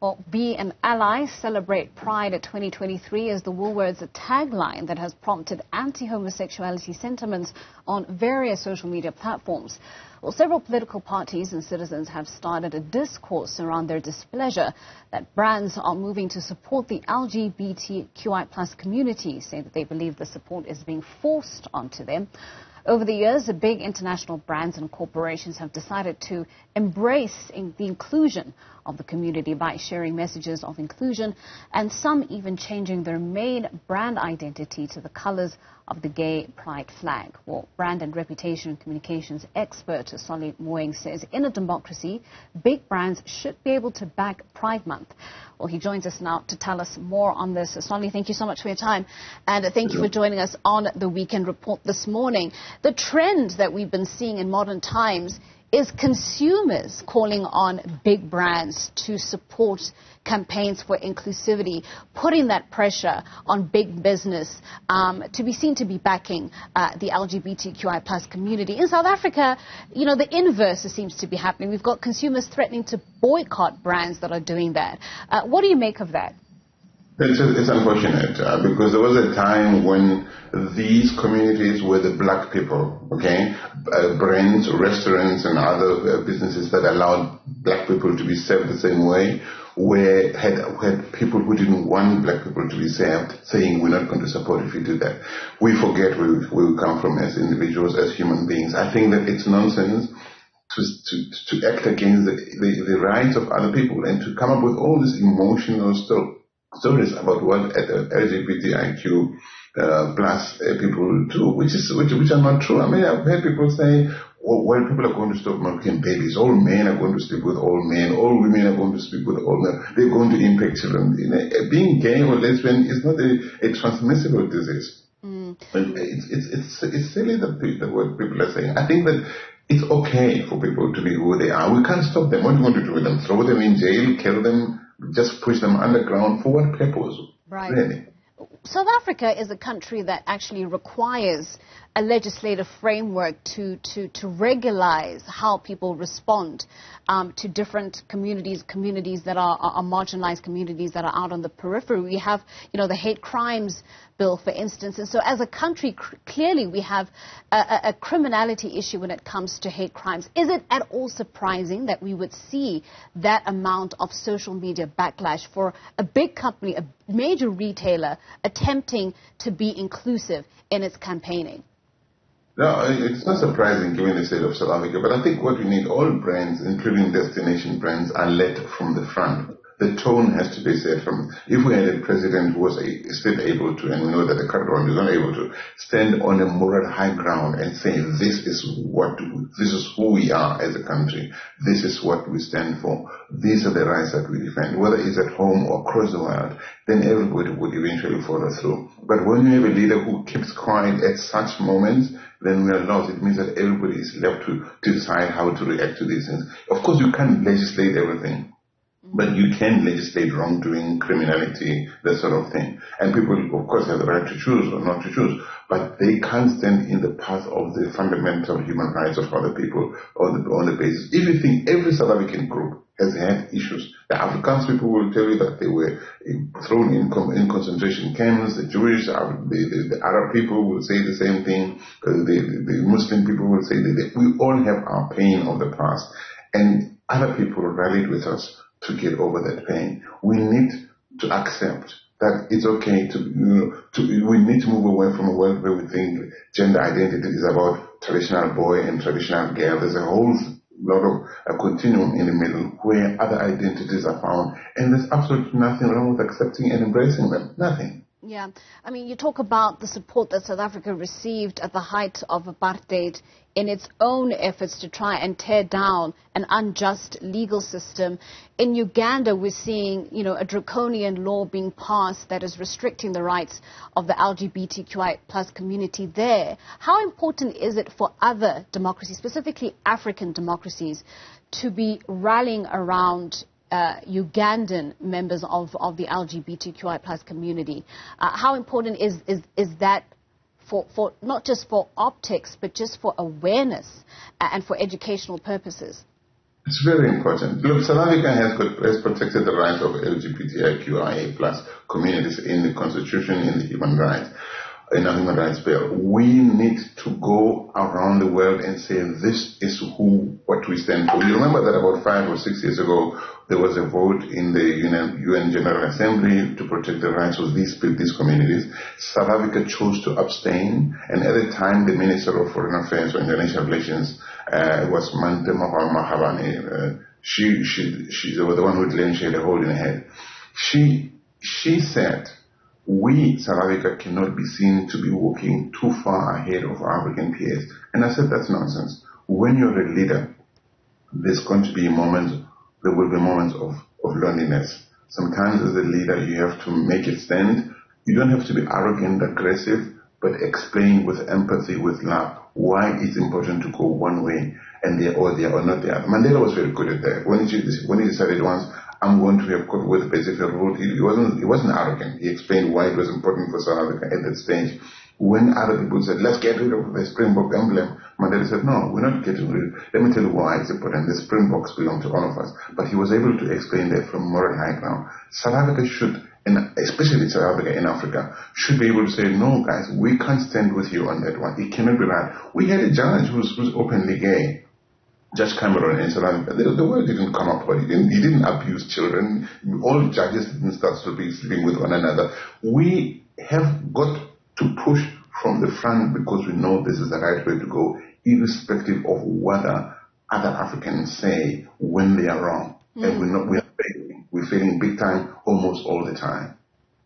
Well, be an ally, celebrate Pride 2023 is the Woolworths tagline that has prompted anti-homosexuality sentiments on various social media platforms. Well, several political parties and citizens have started a discourse around their displeasure that brands are moving to support the LGBTQI plus community, saying that they believe the support is being forced onto them. Over the years, the big international brands and corporations have decided to embrace the inclusion of the community by sharing messages of inclusion, and some even changing their main brand identity to the colors of the gay pride flag. Well, brand and reputation communications expert Solly Moeng says in a democracy, big brands should be able to back Pride Month. Well, he joins us now to tell us more on this. Solly, thank you so much for your time, and thank you for joining us on the Weekend Report this morning. The trend that we've been seeing in modern times is consumers calling on big brands to support campaigns for inclusivity, putting that pressure on big business to be seen to be backing the LGBTQI plus community. In South Africa, you know, the inverse seems to be happening. We've got consumers threatening to boycott brands that are doing that. What do you make of that? It's unfortunate because there was a time when these communities were the black people, okay? Brands, restaurants and other businesses that allowed black people to be served the same way had people who didn't want black people to be served saying we're not going to support if you do that. We forget where we come from as individuals, as human beings. I think that it's nonsense to act against the rights of other people and to come up with all this emotional stories about what LGBTIQ plus people do, which are not true. I mean, I've heard people say, well, people are going to stop milking babies. All men are going to sleep with all men. All women are going to sleep with all men. They're going to impact children. Being gay or lesbian is not a transmissible disease. It's silly what people are saying. I think that it's okay for people to be who they are. We can't stop them. What do you want to do with them? Throw them in jail? Kill them? Just push them underground? For what purpose? Right. Really? South Africa is a country that actually requires a legislative framework to regularize how people respond to different communities that are marginalized, communities that are out on the periphery. We have, you know, the hate crimes bill, for instance. And so as a country, clearly we have a criminality issue when it comes to hate crimes. Is it at all surprising that we would see that amount of social media backlash for a big company, a major retailer, attempting to be inclusive in its campaigning? No, it's not surprising given the state of South Africa, but I think what we need, all brands, including destination brands, are led from the front. The tone has to be set from, if we had a president who was still able to, and we know that the current one is not able to, stand on a moral high ground and say, this is who we are as a country, this is what we stand for, these are the rights that we defend, whether it's at home or across the world, then everybody would eventually follow through. But when you have a leader who keeps quiet at such moments, then we are lost. It means that everybody is left to decide how to react to these things. Of course, you can't legislate everything, but you can legislate wrongdoing, criminality, that sort of thing. And people, of course, have the right to choose or not to choose, but they can't stand in the path of the fundamental human rights of other people on the basis. If you think every South African group has had issues, the Afrikaans people will tell you that they were thrown in concentration camps, the Jewish, the Arab people will say the same thing, the Muslim people will say that we all have our pain of the past, and other people rallied with us to get over that pain. We need to accept that it's okay we need to move away from a world where we think gender identity is about traditional boy and traditional girl. There's a whole lot of a continuum in the middle where other identities are found, and there's absolutely nothing wrong with accepting and embracing them. Nothing. Yeah. I mean, you talk about the support that South Africa received at the height of apartheid in its own efforts to try and tear down an unjust legal system. In Uganda, we're seeing, you know, a draconian law being passed that is restricting the rights of the LGBTQI plus community there. How important is it for other democracies, specifically African democracies, to be rallying around Ugandan members of the LGBTQI plus community? How important is that for not just for optics, but just for awareness and for educational purposes? It's very important. Look, South Africa has protected the rights of LGBTQIA plus communities in the Constitution, in the human rights, in our human rights bill. We need to go around the world and say this is what we stand for. You remember that about 5 or 6 years ago, there was a vote in the UN General Assembly to protect the rights of these communities. South Africa chose to abstain, and at the time, the Minister of Foreign Affairs or International Relations was Mante Mahabane. She was the one who claimed she had a hole in her head. She said, we, South Africa, cannot be seen to be walking too far ahead of our African peers. And I said, that's nonsense. When you're a leader, there's going to be there will be moments of loneliness. Sometimes as a leader, you have to make it stand. You don't have to be arrogant, aggressive, but explain with empathy, with love, why it's important to go one way and or not the other. Mandela was very good at that. When he decided once, I'm going to have coffee with the Pacific Road, he wasn't arrogant. He explained why it was important for South Africa at that stage. When other people said, let's get rid of the Springbok emblem, Mandela said, no, we're not getting rid of it. Let me tell you why it's important. The Springboks belong to all of us. But he was able to explain that from moral high ground. South Africa should, and especially South Africa in Africa, should be able to say, no, guys, we can't stand with you on that one. It cannot be right. We had a judge who's openly gay. Judge Cameron in South Africa, the word didn't come up, but he didn't abuse children. All judges didn't start sleeping with one another. We have got to push from the front because we know this is the right way to go, irrespective of whether other Africans say when they are wrong. And we're failing big time almost all the time.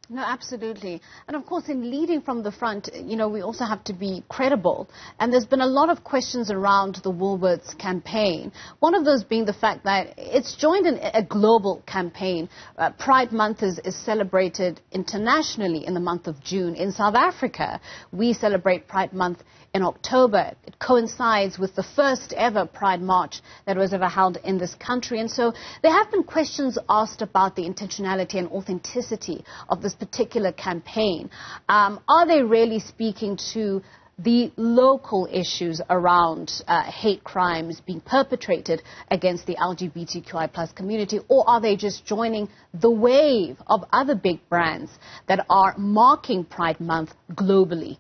No, absolutely. And of course, in leading from the front, we also have to be credible. And there's been a lot of questions around the Woolworths campaign. One of those being the fact that it's joined in a global campaign. Pride Month is celebrated internationally in the month of June. In South Africa, we celebrate Pride Month in October. It coincides with the first ever Pride March that was ever held in this country. And so there have been questions asked about the intentionality and authenticity of this particular campaign. Are they really speaking to the local issues around hate crimes being perpetrated against the LGBTQI plus community, or are they just joining the wave of other big brands that are marking Pride Month globally?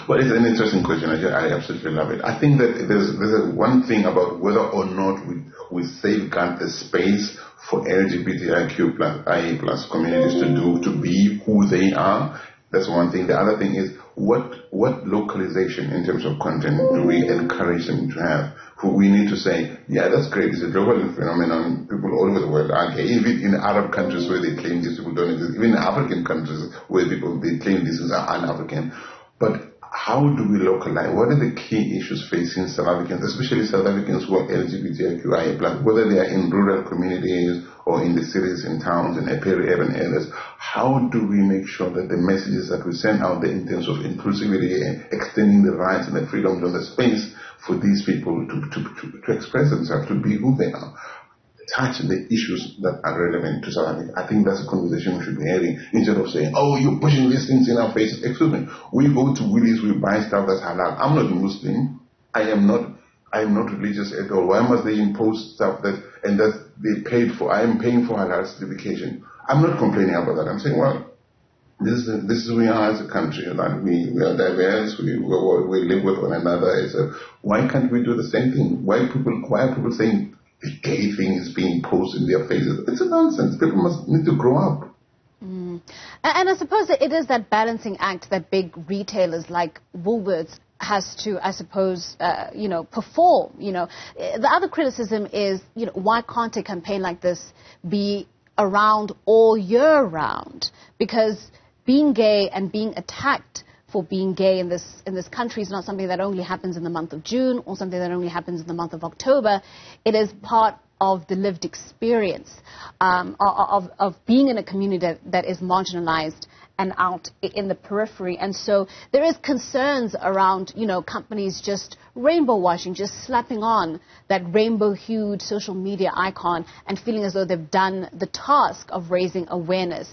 Well, it's an interesting question. I absolutely love it. I think that there's one thing about whether or not we safeguard the space for LGBTIQ+IA plus communities to be who they are. That's one thing. The other thing is what localization in terms of content do we encourage them to have? We need to say, yeah, that's great. It's a global phenomenon. People all over the world are gay. Even in Arab countries where they claim these people don't exist. Even in African countries where they claim these are un-African. But how do we localize? What are the key issues facing South Africans, especially South Africans who are LGBTQIA+, whether they are in rural communities or in the cities and towns and peri-urban areas? How do we make sure that the messages that we send out there in terms of inclusivity and extending the rights and the freedoms and the space for these people to express themselves, to be who they are, touch the issues that are relevant to South Africa? I think that's a conversation we should be having instead of saying, oh, you're pushing these things in our faces. Excuse me. We go to Woolies, we buy stuff that's halal. I'm not a Muslim. I am not religious at all. Why must they impose stuff that they paid for? I am paying for halal certification. I'm not complaining about that. I'm saying, well, this is who we are as a country. That we are diverse. We live with one another. So why can't we do the same thing? Why are people saying the gay thing is being posed in their faces? It's a nonsense. People must need to grow up. And I suppose that it is that balancing act that big retailers like Woolworths has to, I suppose, perform. The other criticism is, why can't a campaign like this be around all year round? Because being gay and being attacked for being gay in this country is not something that only happens in the month of June or something that only happens in the month of October. It is part of the lived experience of being in a community that is marginalized and out in the periphery. And so there is concerns around, companies just rainbow washing, just slapping on that rainbow-hued social media icon and feeling as though they've done the task of raising awareness.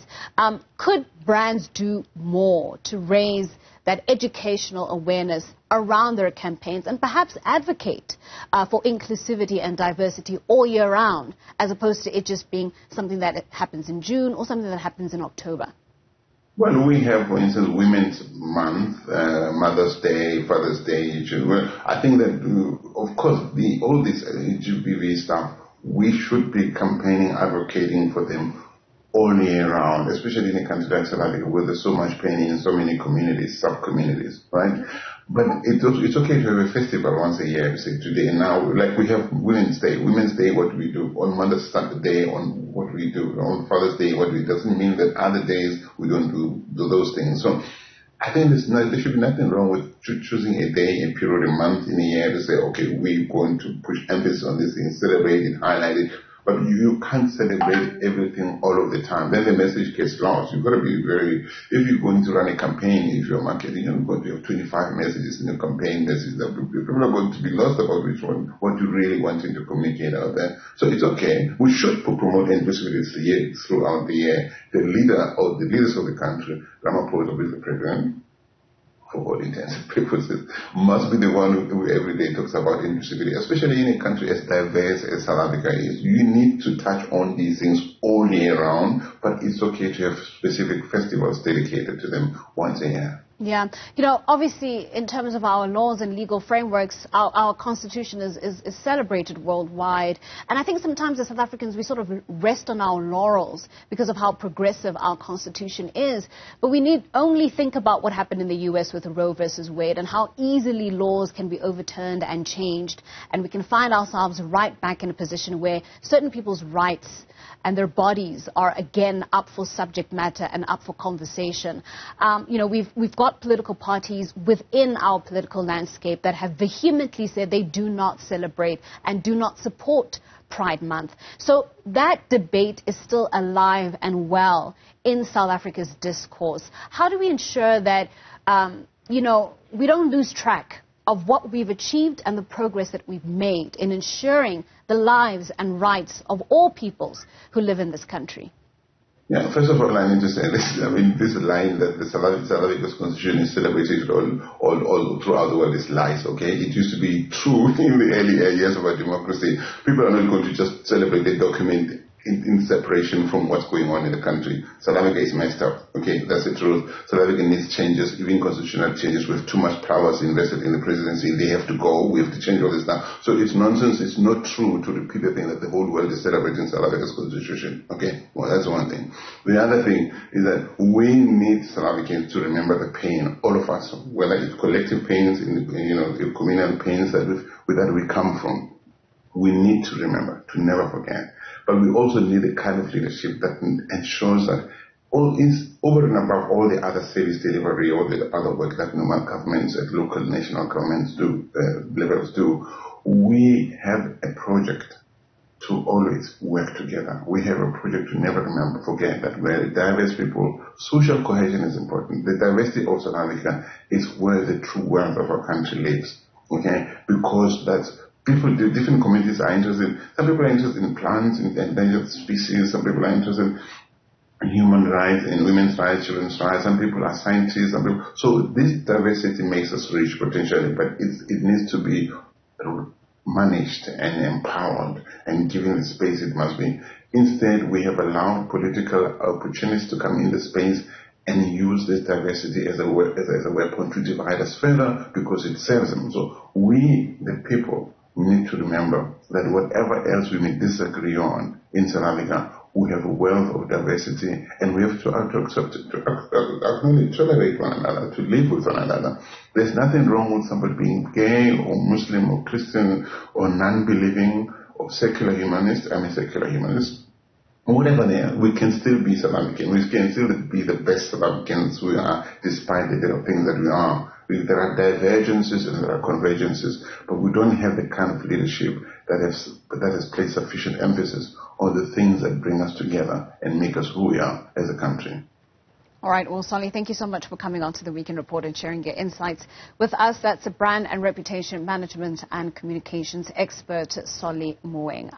Could brands do more to raise that educational awareness around their campaigns and perhaps advocate for inclusivity and diversity all year round, as opposed to it just being something that happens in June or something that happens in October? Well, we have, for instance, Women's Month, Mother's Day, Father's Day. Well, I think that, of course, all this LGBT stuff, we should be campaigning, advocating for them all year round, especially in a country like South Africa where there's so much pain in so many communities, sub-communities, right? But it's okay to have a festival once a year, say today. Now, like we have Women's Day, what we do, on Mother's Day, on what we do, on Father's Day, what we do, doesn't mean that other days we don't do those things. So I think there should be nothing wrong with choosing a day, a period, a month in a year to say, okay, we're going to push emphasis on this thing, celebrate it, highlight it. But you can't celebrate everything all of the time. Then the message gets lost. You've got to be if you're going to run a campaign, if you're marketing, you're going to have 25 messages in your campaign message. People are going to be lost about which one, what you really wanting to communicate out there. So it's okay. We should promote inclusivity throughout the year. The leaders of the country, Ramaphosa, who is the president, for all intents and purposes, must be the one who every day talks about inclusivity, especially in a country as diverse as South Africa is. You need to touch on these things all year round, but it's okay to have specific festivals dedicated to them once a year. Yeah. Obviously, in terms of our laws and legal frameworks, our constitution is celebrated worldwide. And I think sometimes as South Africans, we sort of rest on our laurels because of how progressive our constitution is. But we need only think about what happened in the U.S. with Roe versus Wade and how easily laws can be overturned and changed. And we can find ourselves right back in a position where certain people's rights and their bodies are again up for subject matter and up for conversation. We've got political parties within our political landscape that have vehemently said they do not celebrate and do not support Pride Month. So that debate is still alive and well in South Africa's discourse. How do we ensure that, we don't lose track of what we've achieved and the progress that we've made in ensuring the lives and rights of all peoples who live in this country? Yeah, first of all, I need to say this. This line that the South Africa's constitution is celebrated all throughout the world is lies, okay? It used to be true in the early years of our democracy. People are not going to just celebrate the document in separation from what's going on in the country. South Africa is messed up. Okay, that's the truth. South Africa needs changes, even constitutional changes. With too much powers invested in the presidency, they have to go. We have to change all this stuff. So it's nonsense. It's not true to repeat the thing that the whole world is celebrating South Africa's constitution. Okay, well, that's one thing. The other thing is that we need South Africans to remember the pain, all of us, whether it's collective pains, the communal pains that we come from. We need to remember, to never forget. But we also need a kind of leadership that ensures that over and above all the other service delivery, all the other work that normal governments at local, national governments levels do, we have a project to always work together. We have a project to never forget that we're diverse people. Social cohesion is important. The diversity of South Africa is where the true wealth of our country lives. Okay, because that's the different communities are interested. Some people are interested in plants, in endangered species. Some people are interested in human rights, in women's rights, children's rights. Some people are scientists. So this diversity makes us rich potentially, but it needs to be managed and empowered and given the space it must be. Instead, we have allowed political opportunists to come in the space and use this diversity as a weapon to divide us further because it serves them. So we, the people, we need to remember that whatever else we may disagree on in South Africa, we have a wealth of diversity, and we have to accept it, to acknowledge, tolerate one another, to live with one another. There's nothing wrong with somebody being gay or Muslim or Christian or non-believing or secular humanist. I'm a secular humanist. Whatever they are, we can still be South African. We can still be the best South Africans we are, despite the little things that we are. There are divergences and there are convergences, but we don't have the kind of leadership that has placed sufficient emphasis on the things that bring us together and make us who we are as a country. All right, well, Solly, thank you so much for coming on to the Weekend Report and sharing your insights with us. That's a brand and reputation management and communications expert, Solly Moeng.